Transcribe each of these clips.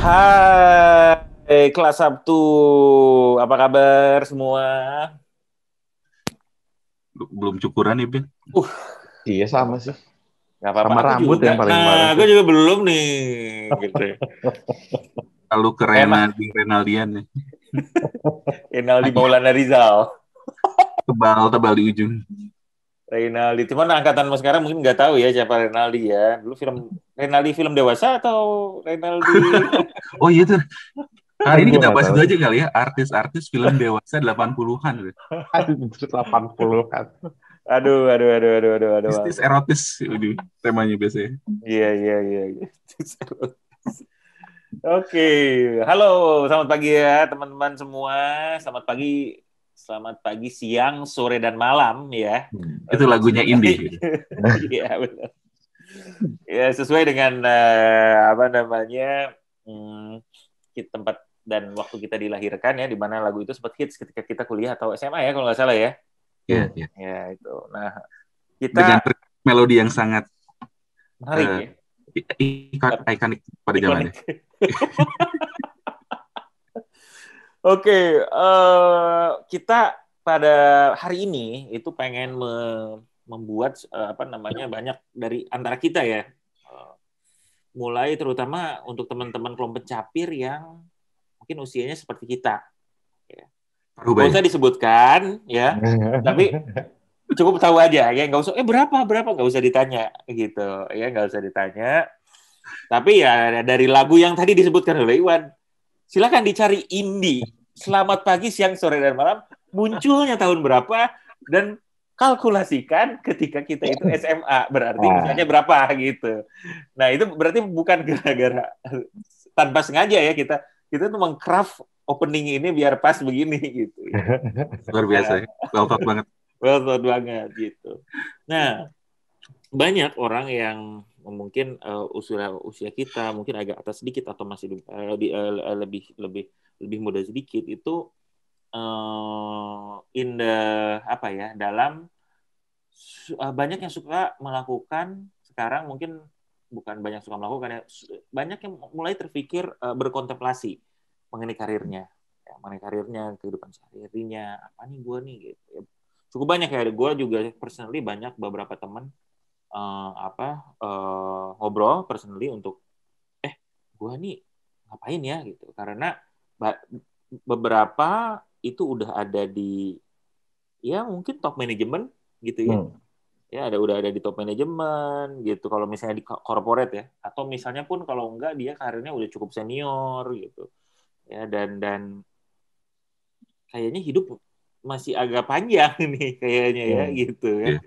Hai, kelas Sabtu. Apa kabar semua? Belum cukuran ya, Ben? Iya Gak sama apa-apa. sih. Gak apa-apa. Sama Aku rambut juga. yang paling Nah, parah aku tuh. juga belum nih. Gitu. Lalu ke Emang Renaldian nih. Rinaldi Maulana Rizal. Tebal-tebal di ujung. Rinaldi. Cuman angkatan mas sekarang mungkin nggak tahu ya siapa Rinaldi ya. Dulu Rinaldi film dewasa atau Rinaldi? Oh iya tuh. Hari ini Gue kita nggak bahas tahu itu tuh. aja kali ya. Artis-artis film dewasa 80-an. Anjir, 80-an. Aduh. Mistis erotis. Ini temanya biasanya. Iya. Oke, halo, selamat pagi ya teman-teman semua. Selamat pagi, siang, sore dan malam ya. Itu lagunya indie. Gitu. Iya benar. Ya sesuai dengan apa namanya tempat dan waktu kita dilahirkan ya, di mana lagu itu sempat hits ketika kita kuliah atau SMA ya kalau nggak salah ya. Iya. Ya itu. Nah Dengan kita melodi yang sangat menarik ya. ikonik pada Ikonik. zamannya. Oke, kita pada hari ini itu pengen membuat apa namanya banyak dari antara kita ya, mulai terutama untuk teman-teman kelompok capir yang mungkin usianya seperti kita. Ya. Nggak usah disebutkan ya, tapi cukup tahu aja ya, nggak usah berapa nggak usah ditanya gitu ya, nggak usah ditanya. Tapi ya dari lagu yang tadi disebutkan oleh Iwan, silakan dicari indie. Selamat pagi, siang, sore, dan malam. Munculnya tahun berapa dan kalkulasikan ketika kita itu SMA. Berarti misalnya berapa gitu. Nah, itu berarti bukan gara-gara tanpa sengaja ya kita tuh mengcraft opening ini biar pas begini gitu. Luar biasa ya. Well thought banget. Well thought banget gitu. Nah, banyak orang yang mungkin usia kita mungkin agak atas sedikit atau masih lebih muda sedikit itu apa ya dalam banyak yang suka melakukan sekarang, mungkin bukan banyak suka melakukan ya, banyak yang mulai terpikir berkontemplasi mengenai karirnya, kehidupan sehari-harinya, apa nih gue nih gitu ya. Cukup banyak ya, gue juga personally banyak beberapa teman ngobrol personally untuk gue nih ngapain ya gitu, karena beberapa itu udah ada di ya mungkin top manajemen gitu ya. Ya udah ada di top manajemen gitu kalau misalnya di corporate ya, atau misalnya pun kalau enggak dia karirnya udah cukup senior gitu ya, dan kayaknya hidup masih agak panjang nih kayaknya ya gitu kan.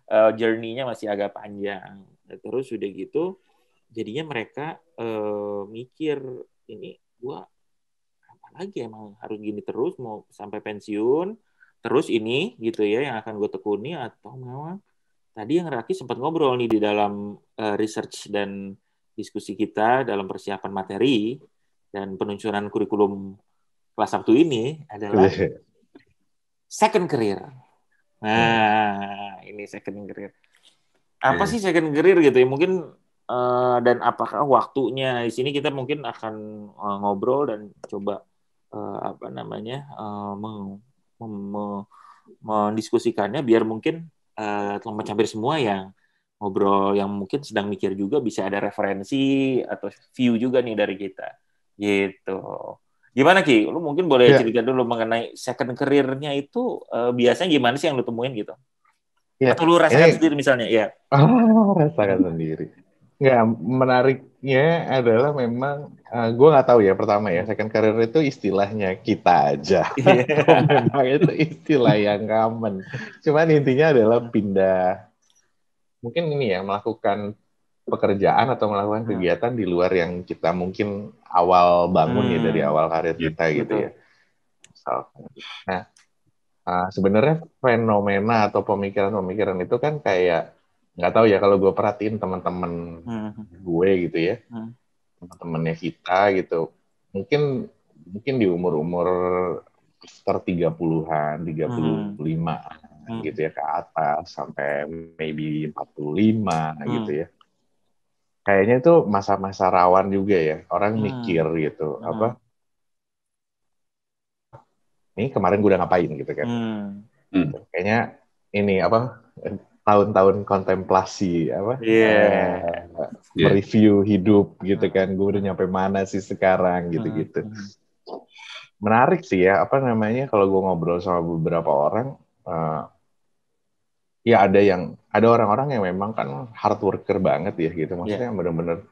Journey-nya masih agak panjang. Terus udah gitu jadinya mereka mikir, ini gua apa lagi, emang harus gini terus mau sampai pensiun terus ini gitu ya yang akan gue tekuni, atau memang tadi yang Raki sempat ngobrol nih di dalam research dan diskusi kita dalam persiapan materi dan penyusunan kurikulum kelas 1 ini adalah second career. Nah, ini second career. Apa sih second career gitu ya? Mungkin dan apakah waktunya di sini kita mungkin akan ngobrol dan coba apa namanya mendiskusikannya biar mungkin teman campir semua yang ngobrol yang mungkin sedang mikir juga bisa ada referensi atau view juga nih dari kita gitu. Gimana Ki? Lu mungkin boleh cerita dulu mengenai second career-nya itu biasanya gimana sih yang lu temuin gitu? Atau lu rasakan sendiri misalnya ya? Rasakan sendiri. Nggak, menariknya adalah memang gue nggak tahu ya, pertama ya, second career itu istilahnya kita aja. Memang itu istilah yang common. Cuman intinya adalah pindah, mungkin ini ya, melakukan pekerjaan atau melakukan kegiatan di luar yang kita mungkin awal bangun ya, dari awal karir kita gitu ya. Nah, sebenarnya fenomena atau pemikiran-pemikiran itu kan kayak, nggak tahu ya, kalau gue perhatiin teman-teman gue gitu ya, teman-temannya kita gitu, mungkin di umur-umur sekitar 30-an, 35 gitu ya ke atas, sampai maybe 45 gitu ya. kayaknya itu masa-masa rawan juga ya. Orang mikir gitu, apa? Ini kemarin gue udah ngapain gitu kan. Gitu. Kayaknya ini apa? Tahun-tahun kontemplasi apa? Mereview hidup gitu kan. Gue udah nyampe mana sih sekarang gitu-gitu. Menarik sih ya, apa namanya? Kalau gue ngobrol sama beberapa orang, ya ada orang-orang yang memang kan hard worker banget ya gitu. Maksudnya benar-benar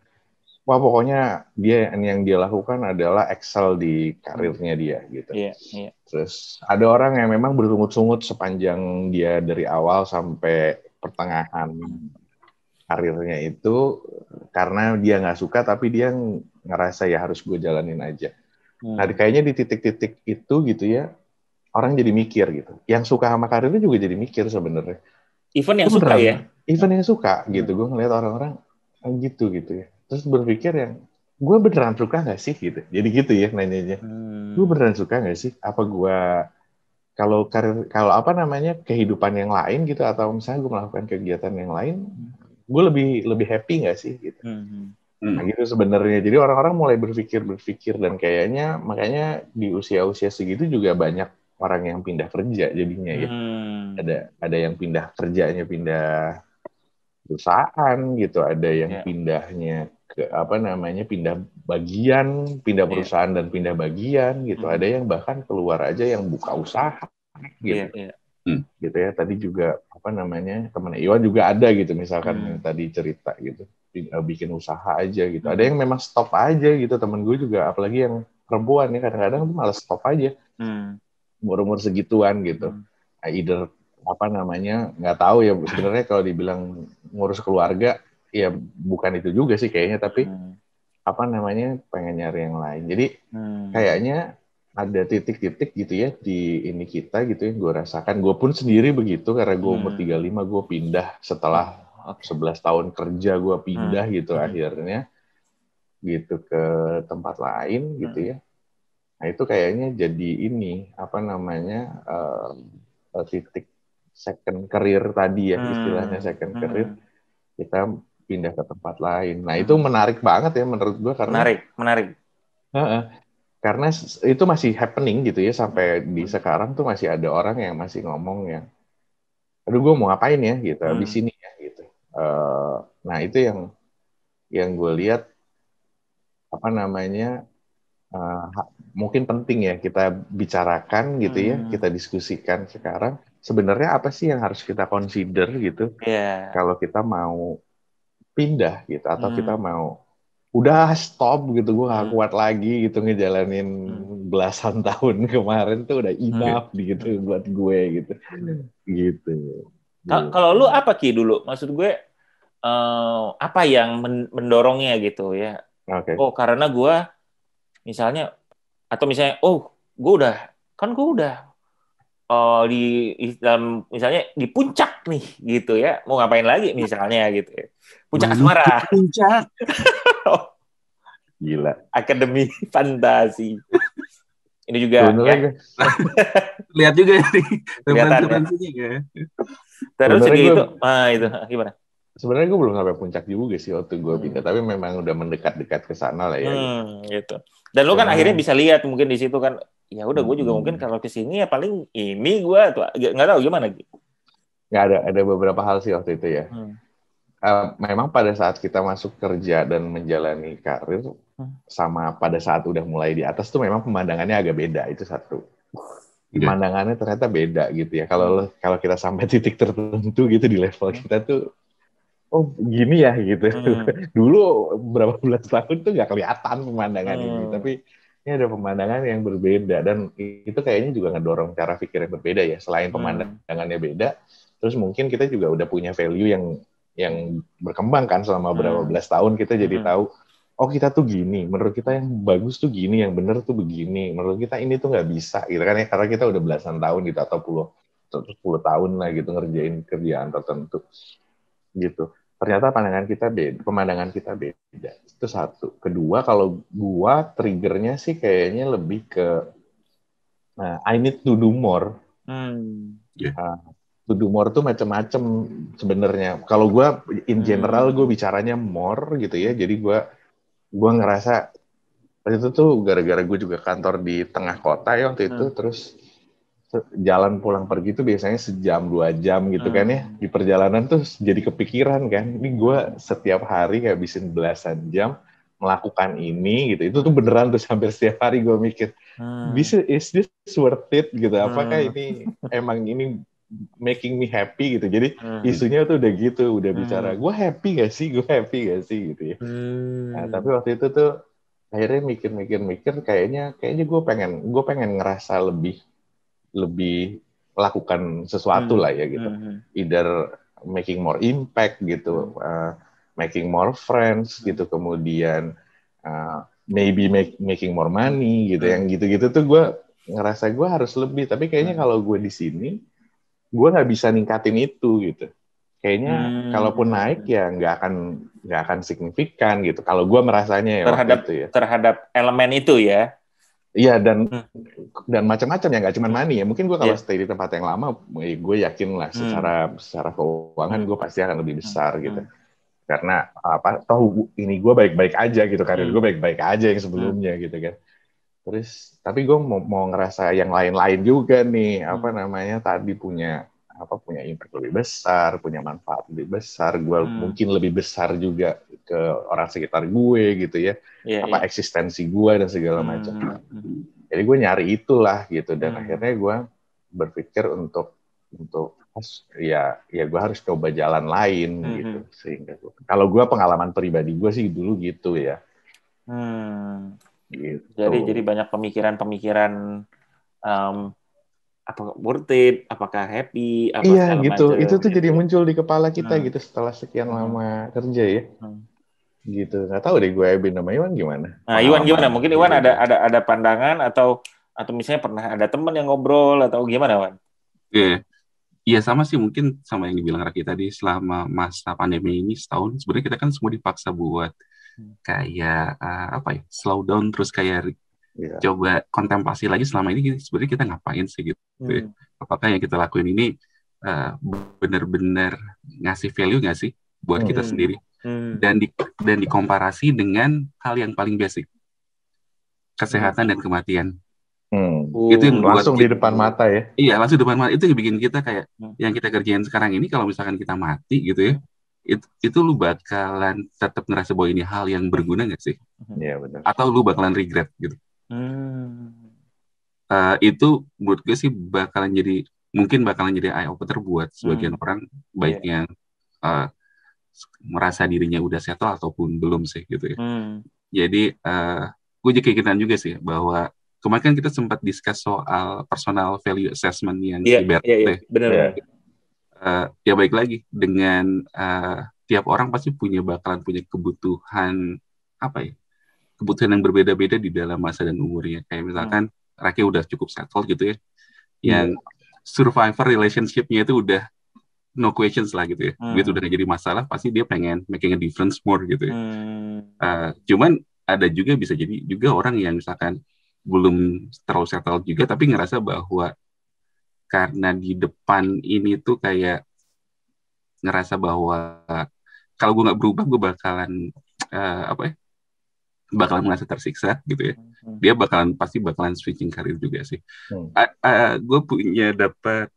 wah pokoknya yang dia lakukan adalah excel di karirnya dia gitu. Terus ada orang yang memang bersungut-sungut sepanjang dia dari awal sampai pertengahan karirnya itu karena dia nggak suka tapi dia ngerasa ya harus gue jalanin aja. Nah kayaknya di titik-titik itu gitu ya orang jadi mikir gitu. Yang suka sama karirnya juga jadi mikir sebenarnya. Even yang suka ya. Even yang suka gitu. Gue ngeliat orang-orang gitu ya. Terus berpikir yang gue beneran suka nggak sih gitu. Jadi gitu ya nanyanya. Gue beneran suka nggak sih? Apa gue kalau apa namanya kehidupan yang lain gitu atau misalnya gue melakukan kegiatan yang lain, gue lebih happy nggak sih gitu. Nah gitu sebenarnya. Jadi orang-orang mulai berpikir dan kayaknya makanya di usia-usia segitu juga banyak orang yang pindah kerja jadinya ya. Ada yang pindah kerjanya pindah perusahaan gitu, ada yang pindahnya ke apa namanya pindah bagian, pindah perusahaan dan pindah bagian gitu. Ada yang bahkan keluar aja yang buka usaha gitu. Gitu ya. Tadi juga apa namanya teman Iwan juga ada gitu misalkan yang tadi cerita gitu bikin usaha aja gitu. Ada yang memang stop aja gitu temen gue juga apalagi yang perempuan ya kadang-kadang tuh malah stop aja umur segituan gitu. Either apa namanya nggak tahu ya sebenarnya kalau dibilang ngurus keluarga ya bukan itu juga sih kayaknya tapi apa namanya pengen nyari yang lain. Jadi kayaknya ada titik-titik gitu ya di ini kita gitu yang gue rasakan. Gue pun sendiri begitu karena gue umur 35 gue pindah setelah 11 tahun kerja gue pindah gitu akhirnya gitu ke tempat lain gitu ya. Nah itu kayaknya jadi ini apa namanya titik second career tadi ya istilahnya second career kita pindah ke tempat lain. Nah itu menarik banget ya menurut gue karena menarik. Karena itu masih happening gitu ya sampai di sekarang tuh masih ada orang yang masih ngomong ya, aduh gue mau ngapain ya gitu habis ini ya gitu. Nah itu yang gue lihat apa namanya mungkin penting ya kita bicarakan gitu ya kita diskusikan sekarang sebenarnya apa sih yang harus kita consider gitu kalau kita mau pindah gitu atau kita mau udah stop gitu gue gak kuat lagi gitu ngejalanin belasan tahun kemarin tuh udah enough gitu buat gue gitu. Kalau lu apa Ki dulu maksud gue apa yang mendorongnya gitu ya? Oh karena gue misalnya atau misalnya gue udah di dalam misalnya di puncak nih gitu ya mau ngapain lagi misalnya gitu ya. Puncak asmara. Puncak. Gila. Akademi Fantasi. Ini juga ya. Lihat juga nih referensinya ya. Terus segitu itu gimana? Sebenarnya gue belum sampai puncak juga sih waktu gue pindah, tapi memang udah mendekat-dekat ke sana lah ya. Gitu. Dan lo kan akhirnya bisa lihat mungkin di situ kan, ya udah gue juga mungkin kalau ke sini ya paling ini gue tuh nggak tahu gimana gitu. Nggak ada beberapa hal sih waktu itu ya. Memang pada saat kita masuk kerja dan menjalani karir, sama pada saat udah mulai di atas tuh memang pemandangannya agak beda, itu satu. Pemandangannya ternyata beda gitu ya. Kalau kita sampai titik tertentu gitu di level kita tuh, oh gini ya gitu. Dulu berapa belas tahun tuh nggak kelihatan pemandangan ini, tapi ini ada pemandangan yang berbeda dan itu kayaknya juga ngedorong cara pikir yang berbeda ya. Selain pemandangannya beda, terus mungkin kita juga udah punya value yang berkembang kan selama berapa belas tahun kita jadi tahu. Oh kita tuh gini, menurut kita yang bagus tuh gini, yang benar tuh begini. Menurut kita ini tuh nggak bisa, gitu kan ya, karena kita udah belasan tahun gitu atau 10 tahun lah gitu ngerjain kerjaan tertentu, gitu. Ternyata pemandangan kita beda. Itu satu. Kedua, kalau gua triggernya sih kayaknya lebih ke I need to do more. to do more tuh macam-macam sebenarnya. Kalau gue in general gue bicaranya more gitu ya. Jadi gue ngerasa waktu itu tuh gara-gara gue juga kantor di tengah kota ya waktu itu, terus jalan pulang pergi tuh biasanya 1-2 jam gitu kan ya. Di perjalanan tuh jadi kepikiran kan, ini gue setiap hari ngabisin belasan jam melakukan ini gitu. Itu tuh beneran tuh hampir setiap hari gue mikir, is this worth it gitu? Apakah ini emang ini making me happy gitu? Jadi isunya tuh udah gitu, udah bicara, gue happy gak sih gitu ya. Nah, tapi waktu itu tuh akhirnya mikir kayaknya gue pengen ngerasa lebih lakukan sesuatu lah ya gitu. Either making more impact gitu, making more friends gitu, kemudian maybe making more money gitu. Yang gitu-gitu tuh gue ngerasa gue harus lebih. Tapi kayaknya kalau gue di sini, gue nggak bisa ningkatin itu gitu. Kayaknya kalaupun naik ya nggak akan signifikan gitu. Kalau gue merasanya ya terhadap elemen itu ya. Iya, dan macam-macam ya, nggak cuma money ya. Mungkin gue kalau stay di tempat yang lama, gue yakin lah secara keuangan gue pasti akan lebih besar gitu. Karena toh ini gue baik-baik aja gitu, karir gue baik-baik aja yang sebelumnya gitu kan. Terus tapi gue mau ngerasa yang lain-lain juga nih, tadi punya impact lebih besar, punya manfaat lebih besar, gue mungkin lebih besar juga ke orang sekitar gue gitu ya, eksistensi gue dan segala macam. Jadi gue nyari itulah gitu, dan akhirnya gue berpikir untuk ya gue harus coba jalan lain gitu, sehingga kalau gue pengalaman pribadi gue sih dulu gitu ya. Gitu. Jadi banyak pemikiran apa worth it, apakah happy, apa segala gitu. macam. Itu tuh jadi muncul di kepala kita gitu setelah sekian lama kerja ya. Gitu. Nggak tahu deh gue Ebin sama Iwan gimana. Nah, Iwan gimana? Mungkin Iwan ada pandangan atau misalnya pernah ada teman yang ngobrol atau gimana, Wan? Iya sama sih, mungkin sama yang dibilang Raki tadi, selama masa pandemi ini setahun sebenarnya kita kan semua dipaksa buat kayak slow down, terus kayak coba kontemplasi lagi selama ini sebenarnya kita ngapain sih gitu. Apakah yang kita lakuin ini benar-benar ngasih value nggak sih buat kita sendiri, dan dikomparasi dengan hal yang paling basic, kesehatan dan kematian. Itu yang langsung di depan mata ya. Iya, langsung di depan mata. Itu yang bikin kita kayak yang kita kerjain sekarang ini, kalau misalkan kita mati gitu ya, itu lu bakalan tetap ngerasa bahwa ini hal yang berguna nggak sih? Iya, benar. Atau lu bakalan regret gitu. Itu menurut gue sih bakalan jadi eye opener buat sebagian orang, baik yang merasa dirinya udah settle ataupun belum sih gitu ya. Jadi gue jadi keinginan juga sih bahwa kemarin kan kita sempat discuss soal personal value assessment yang benar. Ya baik lagi dengan tiap orang pasti bakalan punya kebutuhan yang berbeda-beda di dalam masa dan umurnya. Kayak misalkan Raki udah cukup settle gitu ya, yang survivor relationship-nya itu udah no questions lah gitu ya. Begitu udah jadi masalah, pasti dia pengen making a difference more gitu ya. Cuman ada juga bisa jadi juga orang yang misalkan belum terlalu settle juga, tapi ngerasa bahwa karena di depan ini tuh kayak ngerasa bahwa kalau gue nggak berubah, gue bakalan merasa tersiksa gitu ya. Dia pasti bakalan switching karir juga sih. Gue punya dapat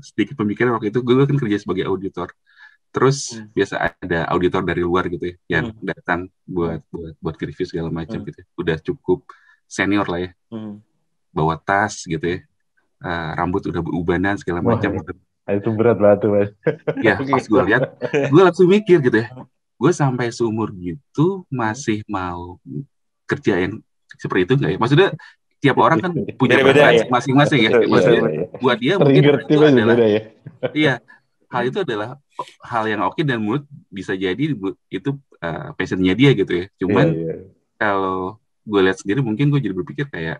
sedikit pemikiran waktu itu. Gue kan kerja sebagai auditor. Terus biasa ada auditor dari luar gitu ya, yang datang buat review segala macam gitu. Udah cukup senior lah ya. Bawa tas gitu ya. Rambut udah berubanan segala macam. Itu berat banget tuh, Mas. Ya, pas gue lihat, gue langsung mikir gitu ya. Gue sampai seumur gitu masih mau kerja yang seperti itu nggak ya? Maksudnya tiap orang kan punya preferensi masing-masing ya. Maksudnya buat dia mungkin itu adalah hal itu adalah hal yang oke, dan menurut bisa jadi itu passionnya dia gitu ya. Cuman kalau gue lihat sendiri, mungkin gue jadi berpikir kayak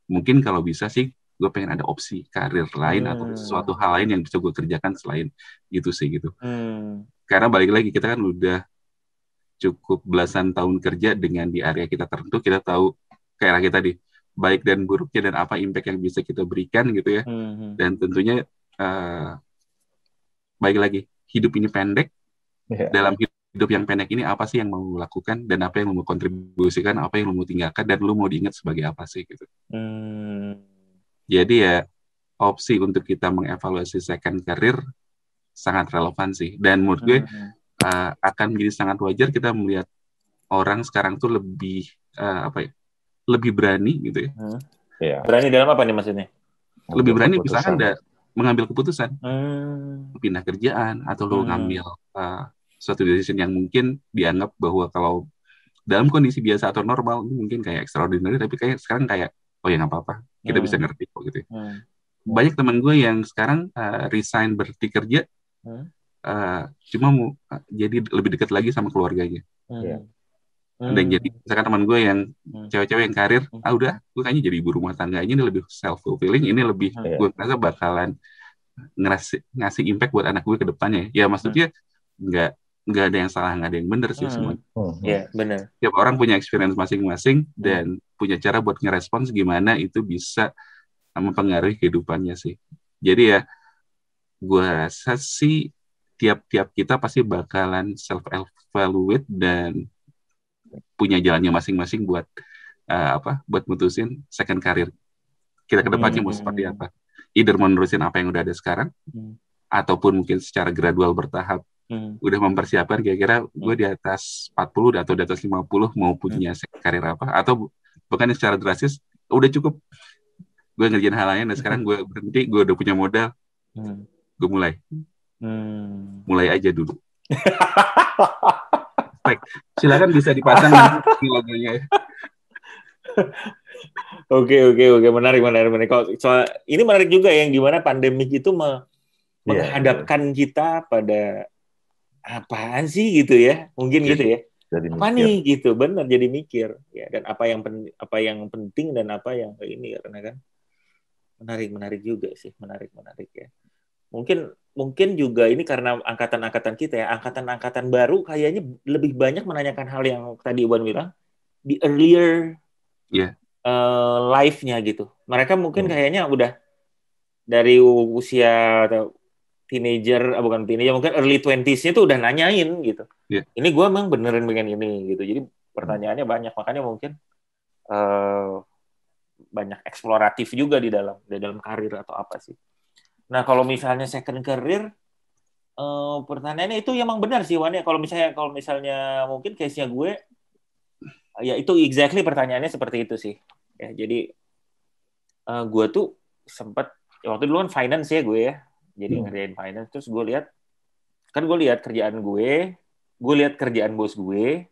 mungkin kalau bisa sih gue pengen ada opsi karir lain atau sesuatu hal lain yang bisa gue kerjakan selain gitu sih gitu. Karena balik lagi, kita kan udah cukup belasan tahun kerja dengan di area kita tertentu, kita tahu kayak lagi tadi baik dan buruknya dan apa impact yang bisa kita berikan gitu ya. Dan tentunya baik lagi, hidup ini pendek. Dalam hidup yang pendek ini apa sih yang mau lu lakukan dan apa yang lu mau kontribusikan, apa yang lu mau tinggalkan dan lu mau diingat sebagai apa sih gitu. Jadi ya opsi untuk kita mengevaluasi second career sangat relevan sih, dan menurut gue akan menjadi sangat wajar kita melihat orang sekarang tuh lebih lebih berani gitu ya. Berani dalam apa nih maksudnya? Lebih berani misalkan mengambil keputusan, pindah kerjaan atau lu ngambil suatu decision yang mungkin dianggap bahwa kalau dalam kondisi biasa atau normal ini mungkin kayak extraordinary, tapi kayak sekarang kayak oh ya nggak apa-apa, kita bisa ngerti kok gitu. Banyak teman gue yang sekarang resign berhenti kerja cuma mau jadi lebih dekat lagi sama keluarganya. Dan jadi misalkan teman gue yang cewek-cewek yang karir, udah gue kayaknya jadi ibu rumah tangga, ini lebih self fulfilling, ini lebih gue rasa bakalan ngasih impact buat anak gue ke depannya. Ya maksudnya nggak ada yang salah, nggak ada yang benar sih semua. Iya, benar. Tiap orang punya experience masing-masing dan punya cara buat ngerespons gimana itu bisa mempengaruhi kehidupannya sih. Jadi ya, gue rasa sih tiap-tiap kita pasti bakalan self-evaluate dan punya jalannya masing-masing buat buat mutusin second career kita ke depannya mau seperti apa. Either menerusin apa yang udah ada sekarang, ataupun mungkin secara gradual bertahap udah mempersiapkan kira-kira gue di atas 40 atau di atas 50 mau punya karir apa, atau bahkan secara drastis udah cukup gue ngerjain hal lain dan sekarang gue berhenti, gue udah punya modal, gue mulai aja dulu. Silakan bisa dipasang di logonya ya. Oke, menarik. Soal ini menarik juga yang gimana pandemik itu menghadapkan kita pada apaan sih gitu ya, mungkin gitu ya. Apa nih gitu, benar jadi mikir ya, dan apa yang penting dan apa yang ini, karena kan menarik juga sih, menarik ya. Mungkin juga ini karena angkatan kita ya, angkatan baru kayaknya lebih banyak menanyakan hal yang tadi Iwan bilang di earlier life-nya gitu. Mereka mungkin kayaknya udah dari usia teenager, bukan teenager, mungkin early 20s-nya tuh udah nanyain gitu. Ini gue emang beneran pengen ini gitu. Jadi pertanyaannya banyak, makanya mungkin banyak eksploratif juga di dalam karir atau apa sih. Nah, kalau misalnya second career, pertanyaannya itu emang benar sih Wan ya. Kalau misalnya mungkin case-nya gue, ya itu exactly pertanyaannya seperti itu sih. Ya, jadi gue tuh sempat waktu dulu kan finance ya gue ya. Jadi ngerjain finance, terus gue lihat kerjaan gue lihat kerjaan bos gue.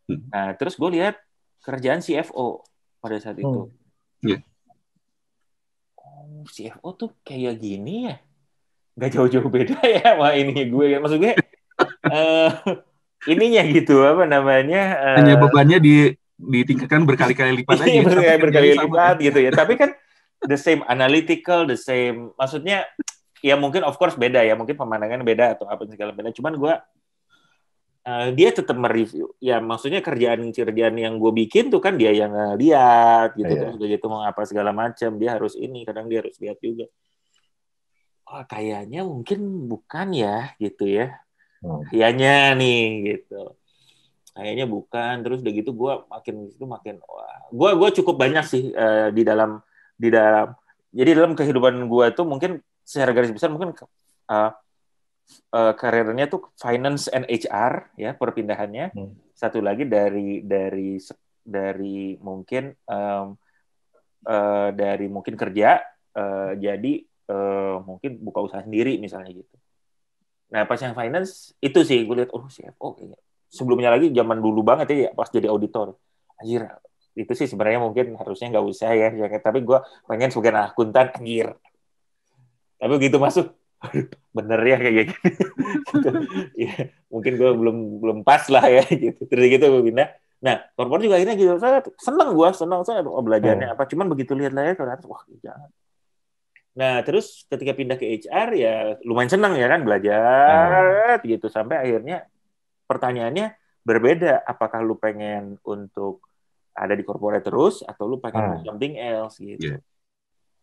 Nah, terus gue lihat kerjaan CFO pada saat itu. CFO tuh kayak gini ya, nggak jauh-jauh beda ya sama ini gue. Maksud gue ininya gitu, apa namanya, hanya bebannya ditingkatkan berkali-kali lipat aja. berkali-kali lipat gitu ya. Tapi kan the same analytical, the same, maksudnya ya mungkin of course beda ya, mungkin pemandangan beda atau apa segala beda. Cuman gue dia tetap mereview. Ya maksudnya kerjaan yang gue bikin tuh kan dia yang lihat gitu, terus udah gitu mau apa segala macam, dia harus ini, kadang dia harus lihat juga. Oh, kayaknya mungkin bukan ya gitu ya. Kayaknya nih gitu. Kayaknya bukan. Terus udah gitu gue makin wah. Gue cukup banyak sih di dalam jadi dalam kehidupan gue tuh mungkin secara garis besar mungkin karirnya tuh finance and HR ya, perpindahannya. Satu lagi dari mungkin dari mungkin kerja jadi mungkin buka usaha sendiri misalnya gitu. Nah pas yang finance itu sih gue lihat CFO kayaknya. Sebelumnya lagi zaman dulu banget ya pas jadi auditor. Anjir, itu sih sebenarnya mungkin harusnya nggak usah ya, tapi gue pengen sebagai akuntan, anjir. Tapi begitu masuk bener ya kayak gitu. Ya, mungkin gue belum pas lah ya gitu. Terus gitu gue pindah. Nah, korporat juga akhirnya gitu. Saya seneng belajarnya apa. Cuman begitu lihat layar ternyata wah jangan. Nah, terus ketika pindah ke HR ya lumayan seneng ya kan belajar gitu, sampai akhirnya pertanyaannya berbeda. Apakah lu pengen untuk ada di korporat terus atau lu pengen something else gitu.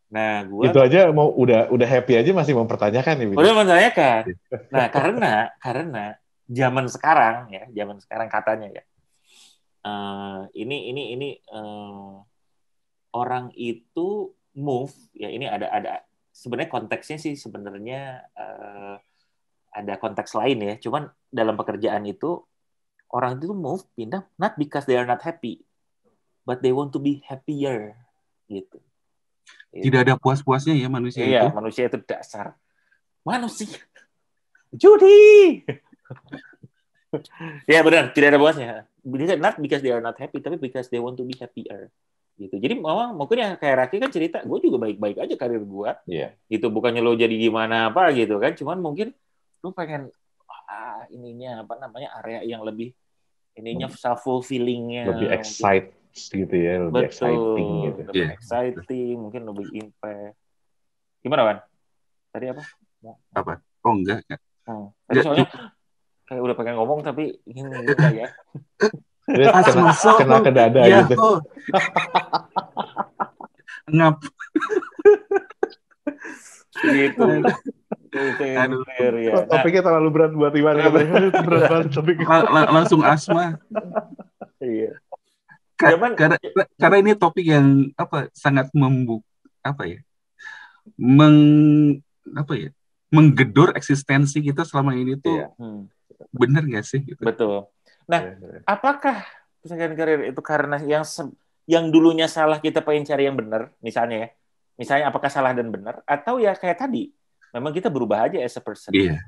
Nah, Itu aja mau udah happy aja masih mempertanyakan nih. Udah menanyakan. Nah, karena zaman sekarang katanya ya. Ini orang itu move ya, ini ada sebenarnya konteksnya sih sebenarnya ada konteks lain ya. Cuman dalam pekerjaan itu orang itu move pindah not because they are not happy, but they want to be happier gitu. Tidak ada puas-puasnya ya manusia itu. Iya, manusia itu dasar manusia. Judi. Ya benar, tidak ada puasnya. Not because they are not happy, tapi because they want to be happier. Gitu. Jadi memang mungkin ya kayak Raki kan cerita, gue juga baik-baik aja karir gue. Iya. Gitu, bukannya lo jadi gimana apa gitu kan. Cuman mungkin lo pengen ininya apa namanya area yang lebih ininya self fulfillingnya. Lebih excited gitu ya, lebih exciting gitu. Lebih exciting, mungkin lebih impact. Gimana, Wan? Tadi apa? Apa? Oh enggak. Tadi soalnya kayak udah pengen ngomong tapi ini enggak ya. Kena ke dada ya, gitu. Ngap. Gitu. Aduh. Ya. Topiknya terlalu berat buat Iwan. Berat banget topiknya. Langsung asma. Iya. Karena ini topik yang sangat menggedor eksistensi kita selama ini tuh. Iya. Bener nggak sih? Gitu. Betul. Nah, apakah second career itu karena yang dulunya salah kita pengen cari yang benar, misalnya ya? Misalnya apakah salah dan benar, atau ya kayak tadi, memang kita berubah aja as a person. Iya,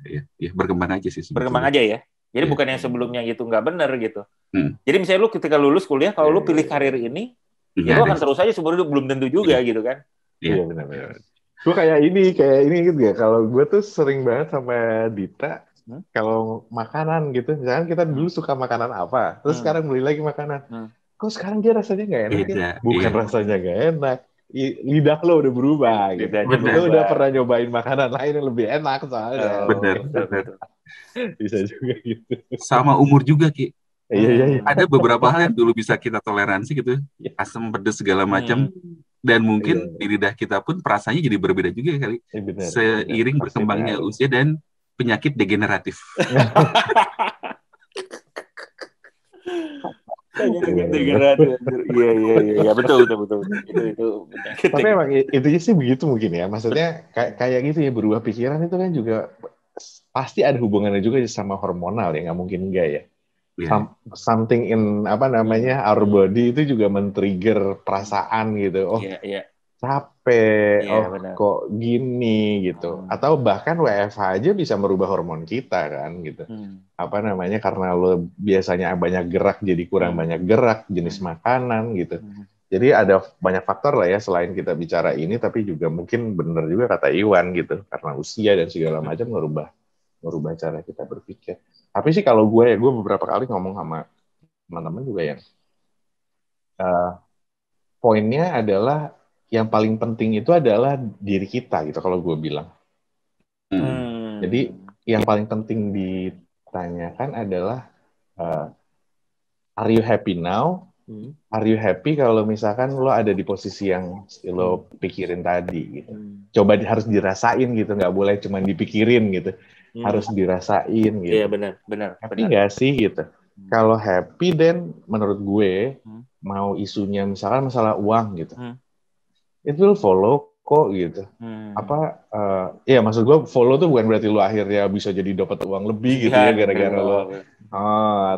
berkembang aja sih. Berkembang aja ya. Jadi bukan yang sebelumnya gitu nggak benar gitu. Jadi misalnya lu ketika lulus kuliah, kalau lu pilih karir ini, ya lu akan terus aja sebenarnya belum tentu juga gitu kan. Iya benar. Gue kayak ini gitu ya. Kalau gue tuh sering banget sama Dita, kalau makanan gitu, misalkan kita dulu suka makanan apa, terus sekarang beli lagi makanan. Kok sekarang dia rasanya nggak enak ya? Bukan rasanya nggak enak. Lidah lo udah berubah gitu. Lo udah pernah nyobain makanan lain yang lebih enak soalnya. Benar. Bisa juga gitu. Sama umur juga, Ki. Iya. Ada beberapa hal yang dulu bisa kita toleransi gitu. Asam, pedas, segala macam. Dan mungkin di lidah kita pun perasaannya jadi berbeda juga kali. Seiring berkembangnya usia dan penyakit degeneratif. Iya, betul. Itu tapi emang itu sih begitu mungkin ya. Maksudnya kayak gitu ya, berubah pikiran itu kan juga pasti ada hubungannya juga sama hormonal ya, nggak mungkin enggak ya. Something in our body itu juga men-trigger perasaan gitu. Capek, kok gini gitu. Atau bahkan WFH aja bisa merubah hormon kita kan gitu. Karena lo biasanya banyak gerak jadi kurang banyak gerak, jenis makanan gitu. Jadi ada banyak faktor lah ya selain kita bicara ini, tapi juga mungkin benar juga kata Iwan gitu. Karena usia dan segala macam merubah cara kita berpikir. Tapi sih kalau gue beberapa kali ngomong sama teman-teman juga yang poinnya adalah yang paling penting itu adalah diri kita gitu kalau gue bilang. Jadi yang paling penting ditanyakan adalah are you happy now? Are you happy kalau misalkan lo ada di posisi yang lo pikirin tadi gitu. Coba harus dirasain gitu, nggak boleh cuma dipikirin gitu. Harus dirasain gitu. Iya benar. Happy nggak sih gitu? Kalau happy then menurut gue mau isunya misalkan masalah uang gitu. Itu lo follow kok gitu. Ya maksud gue follow tuh bukan berarti lo akhirnya bisa jadi dapat uang lebih gitu ya gara-gara lo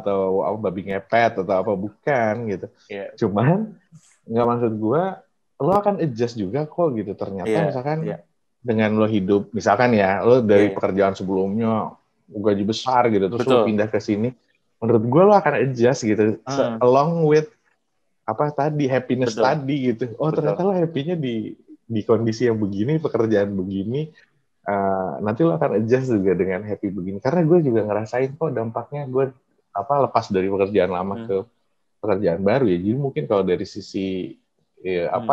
atau babi ngepet atau apa, bukan gitu. Cuman nggak, maksud gue lo akan adjust juga kok gitu. Ternyata misalkan dengan lo hidup misalkan ya lo dari pekerjaan sebelumnya gaji besar gitu terus lo pindah ke sini, menurut gue lo akan adjust gitu along with happiness tadi gitu. Ternyata lo happy-nya di kondisi yang begini, pekerjaan begini, nanti lo akan adjust juga dengan happy begini. Karena gue juga ngerasain kok dampaknya gue lepas dari pekerjaan lama ke pekerjaan baru ya. Jadi mungkin kalau dari sisi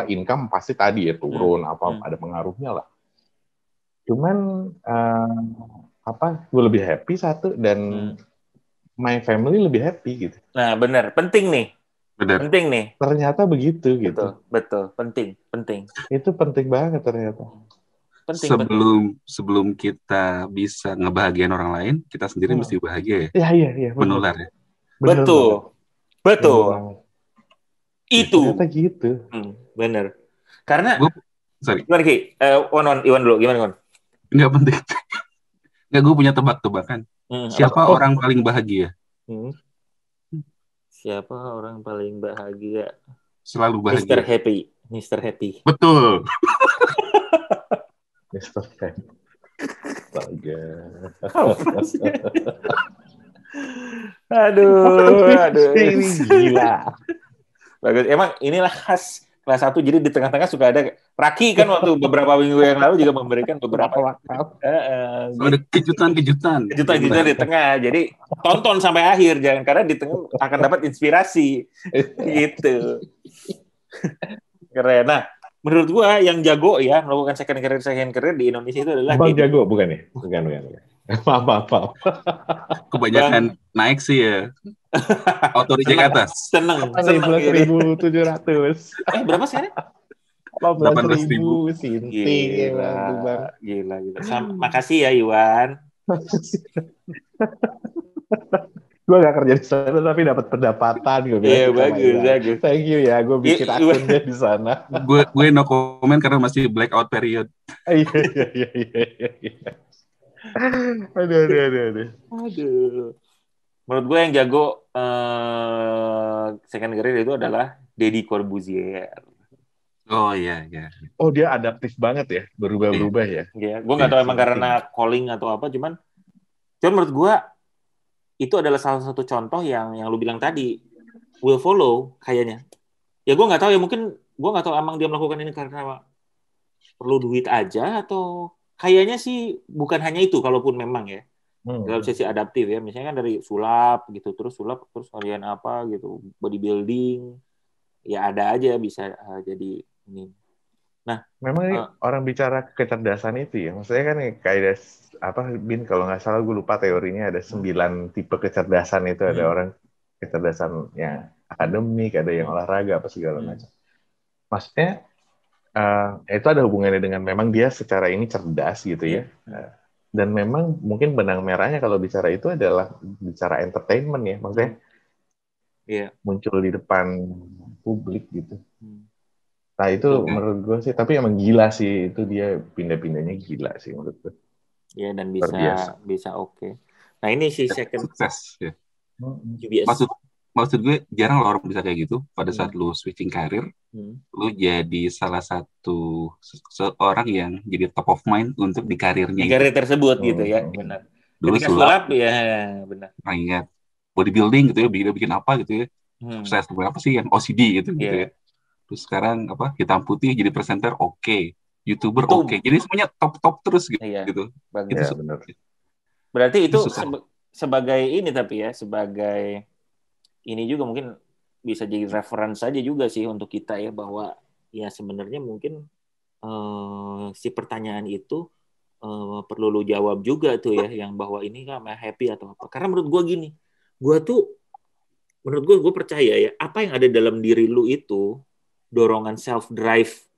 income pasti tadi ya turun ada pengaruhnya lah. Cuman gue lebih happy satu dan my family lebih happy gitu. Nah benar, penting nih. Benar. Penting nih. Ternyata begitu gitu. Betul. Penting. Itu penting banget ternyata. Penting. Sebelum kita bisa ngebahagiain orang lain, kita sendiri mesti bahagia ya. Iya. Menular ya. Betul. Itu. Ternyata gitu. Bener. Karena sorry. Gimana Ki? Iwan dulu. Gimana Iwan? Nggak penting. Nggak, gue punya tebak-tebakan. Siapa orang paling bahagia? Siapa orang paling bahagia? Selalu bahagia. Mr. Happy. Betul. Mr. Happy. Aduh. Ini gila. Bagus. Emang inilah khas kelas 1, jadi di tengah-tengah suka ada Raki kan waktu beberapa minggu yang lalu juga memberikan beberapa ada kejutan di tengah. Jadi tonton sampai akhir, jangan, karena di tengah akan dapat inspirasi gitu. Keren. Nah, menurut gua yang jago ya melakukan second career di Indonesia itu adalah Bang Jago, bukan ya? Bukan. Maaf. Kebanyakan naik sih ya. Auto reject atas. Seneng. 11.700. Berapa sekarang? 18.000 sinting. Gila. Makasih ya Iwan. Gue gak kerja di sana tapi dapat pendapatan. Iya, bagus. Thank you ya, gue bikin akunnya di sana. Gue no comment karena masih blackout period. Iya. Aduh. Menurut gue yang jago second career itu adalah Deddy Corbuzier. Oh iya. Oh, dia adaptif banget ya, berubah-ubah ya. Iya, gue nggak tahu emang karena calling atau apa, cuman menurut gue itu adalah salah satu contoh yang lu bilang tadi, will follow kayaknya. Ya gue nggak tahu ya, mungkin gue nggak tahu emang dia melakukan ini karena perlu duit aja atau kayaknya sih bukan hanya itu, kalaupun memang ya. Dalam sesi adaptif ya, misalnya kan dari sulap gitu, terus kalian apa gitu, bodybuilding, ya ada aja bisa jadi ini. Nah, memang orang bicara kecerdasan itu ya, maksudnya kan kayak Bin, kalau nggak salah gue lupa teorinya ada 9 tipe kecerdasan itu, ada orang kecerdasan yang akademik, ada yang olahraga apa segala macam. Maksudnya itu ada hubungannya dengan memang dia secara ini cerdas gitu ya. Dan memang mungkin benang merahnya kalau bicara itu adalah bicara entertainment ya, maksudnya muncul di depan publik gitu. Nah itu menurut gue sih, tapi emang gila sih, itu dia pindah-pindahnya gila sih menurut gue. Ya, dan bisa oke. Nah ini si second sukses ya. UBS. Maksud gue jarang orang bisa kayak gitu pada saat lu switching karir. Lu jadi salah satu seorang yang jadi top of mind untuk di karirnya. Di karir tersebut gitu ya, benar. Dulu sulap ya, benar. Nah, ingat bodybuilding gitu ya, bikin apa gitu ya. Sukses apa sih yang OCD gitu ya. Terus sekarang hitam putih jadi presenter oke. YouTuber oke. Jadi semuanya top terus gitu. Gitu. Itu benar. Berarti itu sebagai ini, tapi ya sebagai ini juga mungkin bisa jadi reference saja juga sih untuk kita ya, bahwa ya sebenarnya mungkin si pertanyaan itu perlu lu jawab juga tuh ya, yang bahwa ini kan happy atau apa. Karena menurut gue gini, menurut gue percaya ya, apa yang ada dalam diri lu itu, dorongan self drive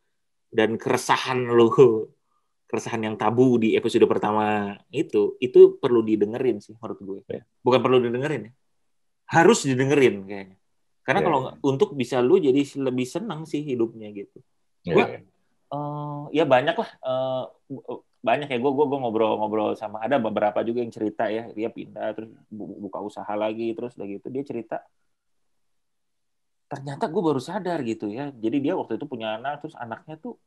dan keresahan yang tabu di episode pertama itu perlu didengerin sih menurut gue. Bukan perlu didengerin ya, harus didengerin kayaknya. Karena kalau untuk bisa lu jadi lebih senang sih hidupnya gitu. Ya banyak lah, banyak ya. Gue ngobrol sama, ada beberapa juga yang cerita ya, dia pindah terus buka usaha lagi, terus udah gitu dia cerita, ternyata gue baru sadar gitu ya. Jadi dia waktu itu punya anak, terus anaknya tuh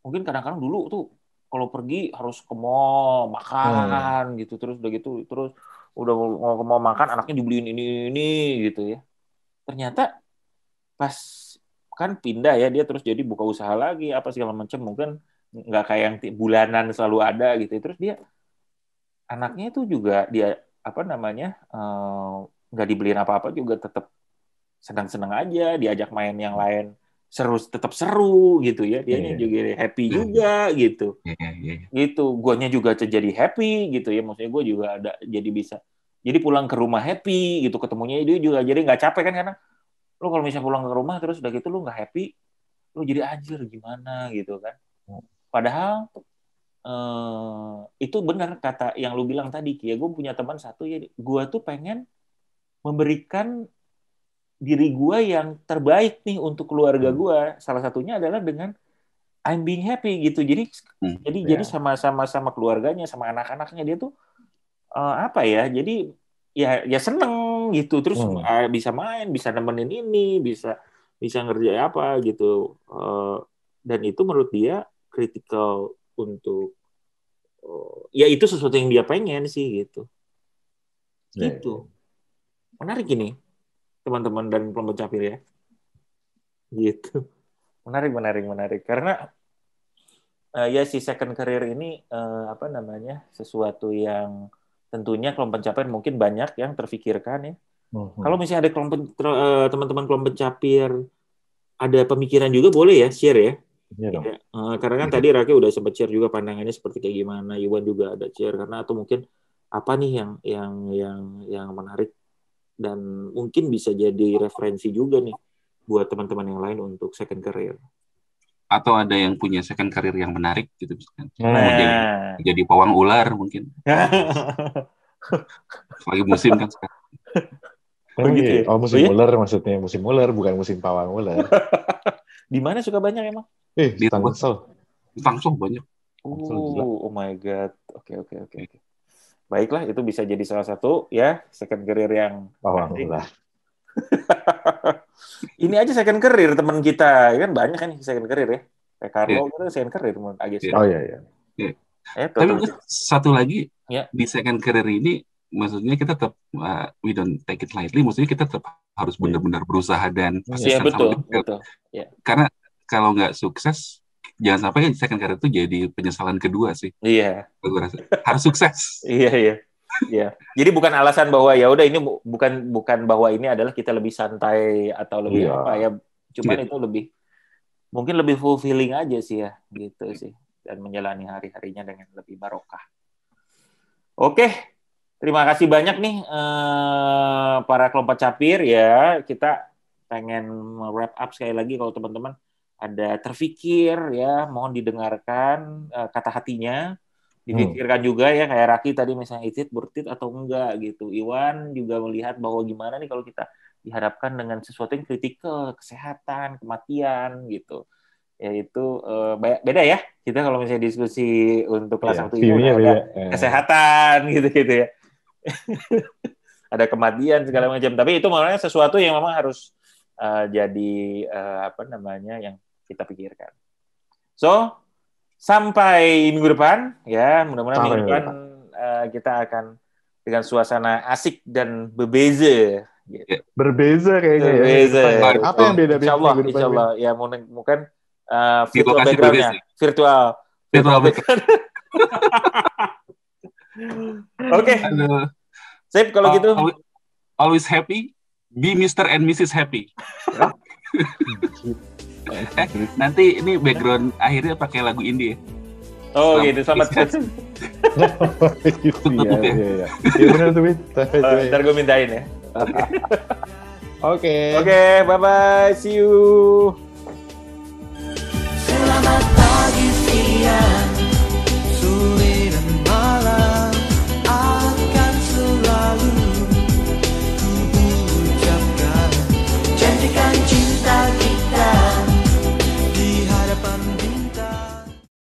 mungkin kadang-kadang dulu tuh kalau pergi harus ke mall makan gitu, terus udah gitu, terus udah mau ke mall makan, anaknya dibeliin ini gitu ya. Ternyata pas kan pindah ya, dia terus jadi buka usaha lagi apa segala macam, mungkin nggak kayak yang bulanan selalu ada gitu. Terus dia anaknya itu juga dia nggak dibeliin apa-apa juga tetap senang-senang aja, diajak main yang lain tetap seru gitu ya, dianya juga happy juga gitu. Gitu, guanya juga jadi happy gitu ya, maksudnya gue juga ada jadi bisa, jadi pulang ke rumah happy gitu, ketemunya dia juga jadi nggak capek kan, karena Lo kalau misalnya pulang ke rumah terus udah gitu lo nggak happy, lo jadi anjir gimana gitu kan. Padahal itu benar kata yang lu bilang tadi, Ki. Gue punya teman satu ya, gue tuh pengen memberikan diri gue yang terbaik nih untuk keluarga gue. Salah satunya adalah dengan I'm being happy gitu. Jadi sama keluarganya, sama anak-anaknya dia tuh apa ya? Jadi ya seneng gitu. Terus bisa main, bisa nemenin ini, bisa ngerjain apa gitu. Dan itu menurut dia kritikal untuk ya itu sesuatu yang dia pengen sih gitu. Gitu. Menarik ini teman-teman dan kelompok capir ya. Gitu. Menarik. Karena ya si second career ini sesuatu yang tentunya kelompok capir mungkin banyak yang terfikirkan ya. Kalau misalnya ada teman-teman kelompok capir ada pemikiran juga boleh ya share ya. Ya, karena kan tadi Raki udah sempat share juga pandangannya seperti kayak gimana, Iwan juga ada share karena atau mungkin apa nih yang menarik dan mungkin bisa jadi referensi juga nih buat teman-teman yang lain untuk second career. Atau ada yang punya second career yang menarik gitu misalkan. Jadi pawang ular mungkin. Lagi musim kan sekarang. Begitu ya? Musim ular maksudnya, musim ular bukan musim pawang ular. Di mana suka banyak emang? Di Tangsel banyak. Oh my god. Oke. Baiklah, itu bisa jadi salah satu ya second career yang pawang ular. Ini aja second career teman kita, kan banyak kan second career ya. Kayak Carlo itu second career menurut Agis. Oh iya. Tapi satu lagi di second career ini, maksudnya kita tetap we don't take it lightly. Maksudnya kita tetap harus benar-benar berusaha dan konsisten. Betul. Yeah. Karena kalau nggak sukses, jangan sampai second career itu jadi penyesalan kedua sih. Iya. Gue rasa harus sukses. Iya. Jadi bukan alasan bahwa ya udah ini bukan bahwa ini adalah kita lebih santai atau lebih apa ya. Cuman itu mungkin lebih fulfilling aja sih ya gitu sih, dan menjalani hari-harinya dengan lebih barokah. Oke. Terima kasih banyak nih para kelompok capir ya. Kita pengen wrap up sekali lagi, kalau teman-teman ada terfikir ya, mohon didengarkan kata hatinya, dipikirkan juga ya, kayak Raki tadi misalnya is it worth it atau enggak gitu. Iwan juga melihat bahwa gimana nih kalau kita dihadapkan dengan sesuatu yang kritikal, kesehatan, kematian gitu. Ya itu beda ya. Kita kalau misalnya diskusi untuk kelas 1 ini ada kesehatan gitu ya. Ada kematian segala macam. Tapi itu maknanya sesuatu yang memang harus jadi yang kita pikirkan. So, sampai minggu depan ya, mudah-mudahan minggu depan kita akan dengan suasana asik dan berbeza. Gitu. Berbeza kayaknya. Berbeza. Ya. Apa yang beda? Insya Allah ya, mungkin virtual background-nya. Virtual background. Oke. Sip kalau gitu. Always happy. Be Mr. and Mrs. Happy. Nanti ini background akhirnya pakai lagu indie. Oh gitu, selamat. Iya. Iya benar tuh, ntar gue mintain ya. Oke, bye-bye, see you. Selamat pagi, siang, sore dan malam, akan selalu ku ucapkan, janjikan cinta kita di hadapan